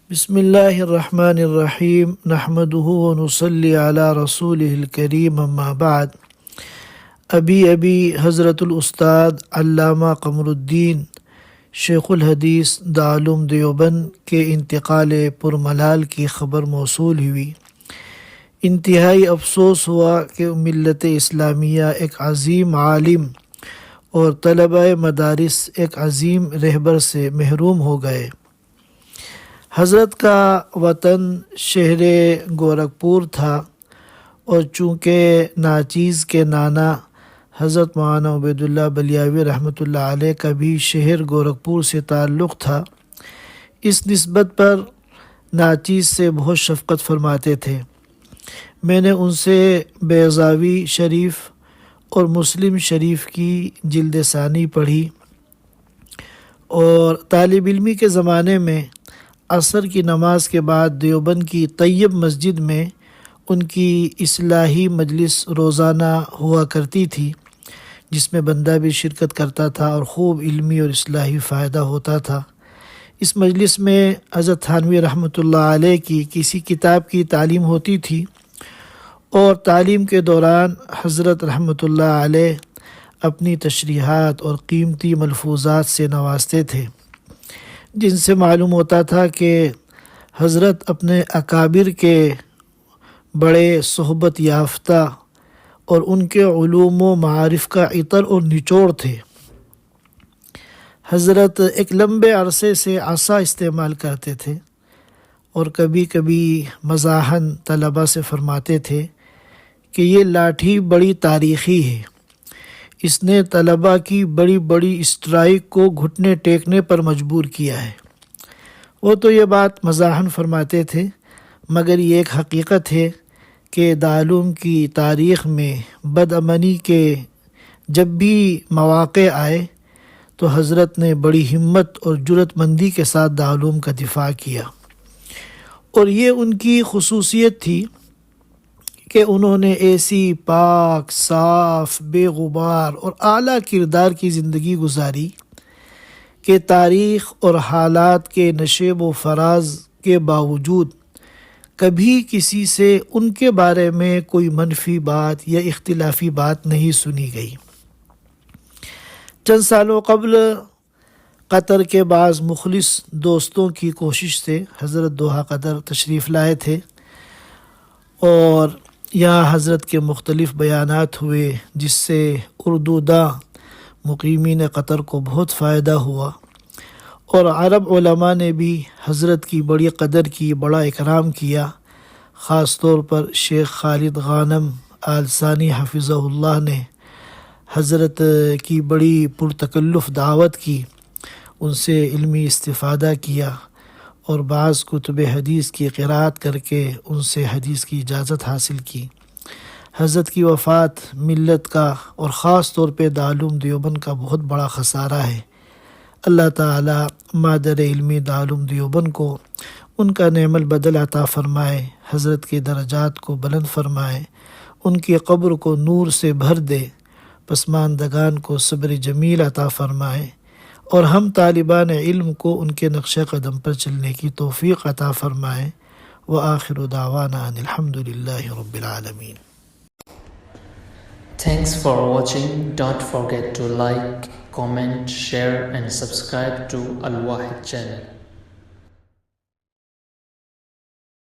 بسم اللہ الرحمن الرحیم نحمدہ ونصلی علی رسولہ الکریم اما بعد۔ ابھی حضرت الاستاد علامہ قمر الدین شیخ الحدیث دارالعلوم دیوبند کے انتقال پرملال کی خبر موصول ہوئی۔ انتہائی افسوس ہوا کہ ملت اسلامیہ ایک عظیم عالم اور طلبہ مدارس ایک عظیم رہبر سے محروم ہو گئے۔ حضرت کا وطن شہر گورکھپور تھا اور چونکہ ناچیز کے نانا حضرت مولانا عبید اللہ بلیاوی رحمۃ اللہ علیہ کا بھی شہر گورکھپور سے تعلق تھا، اس نسبت پر ناچیز سے بہت شفقت فرماتے تھے۔ میں نے ان سے بیضاوی شریف اور مسلم شریف کی جلد ثانی پڑھی اور طالب علمی کے زمانے میں عصر کی نماز کے بعد دیوبند کی طیب مسجد میں ان کی اصلاحی مجلس روزانہ ہوا کرتی تھی، جس میں بندہ بھی شرکت کرتا تھا اور خوب علمی اور اصلاحی فائدہ ہوتا تھا۔ اس مجلس میں حضرت تھانوی رحمۃ اللہ علیہ کی کسی کتاب کی تعلیم ہوتی تھی اور تعلیم کے دوران حضرت رحمۃ اللہ علیہ اپنی تشریحات اور قیمتی ملفوظات سے نوازتے تھے، جن سے معلوم ہوتا تھا کہ حضرت اپنے اکابر کے بڑے صحبت یافتہ اور ان کے علوم و معارف کا عطر اور نچوڑ تھے۔ حضرت ایک لمبے عرصے سے عصا استعمال کرتے تھے اور کبھی کبھی مزاحاً طلباء سے فرماتے تھے کہ یہ لاٹھی بڑی تاریخی ہے، اس نے طلباء کی بڑی بڑی اسٹرائک کو گھٹنے ٹیکنے پر مجبور کیا ہے۔ وہ تو یہ بات مزاحاً فرماتے تھے، مگر یہ ایک حقیقت ہے کہ دارالعلوم کی تاریخ میں بدامنی کے جب بھی مواقع آئے تو حضرت نے بڑی ہمت اور جرأت مندی کے ساتھ دارالعلوم کا دفاع کیا، اور یہ ان کی خصوصیت تھی کہ انہوں نے ایسی پاک، صاف، بے غبار اور اعلیٰ کردار کی زندگی گزاری کہ تاریخ اور حالات کے نشیب و فراز کے باوجود کبھی کسی سے ان کے بارے میں کوئی منفی بات یا اختلافی بات نہیں سنی گئی۔ چند سالوں قبل قطر کے بعض مخلص دوستوں کی کوشش سے حضرت دوحہ قطر تشریف لائے تھے اور یہاں حضرت کے مختلف بیانات ہوئے، جس سے اردو داں مقیمین قطر کو بہت فائدہ ہوا، اور عرب علماء نے بھی حضرت کی بڑی قدر کی، بڑا اکرام کیا۔ خاص طور پر شیخ خالد غانم آل ثانی حفظہ اللہ نے حضرت کی بڑی پرتکلف دعوت کی، ان سے علمی استفادہ کیا اور بعض کتب حدیث کی قرأت کر کے ان سے حدیث کی اجازت حاصل کی۔ حضرت کی وفات ملت کا اور خاص طور پہ دارالعلوم دیوبند کا بہت بڑا خسارہ ہے۔ اللہ تعالی مادر علمی دارالعلوم دیوبند کو ان کا نعم البدل عطا فرمائے، حضرت کے درجات کو بلند فرمائے، ان کی قبر کو نور سے بھر دے، پسماندگان کو صبر جمیل عطا فرمائے، اور ہم طالبان علم کو ان کے نقش قدم پر چلنے کی توفیق عطا فرمائے۔ وآخر دعوانا ان الحمدللہ رب العالمین۔ Thanks for watching. Don't forget to like, comment, share and subscribe to Al Wahid channel.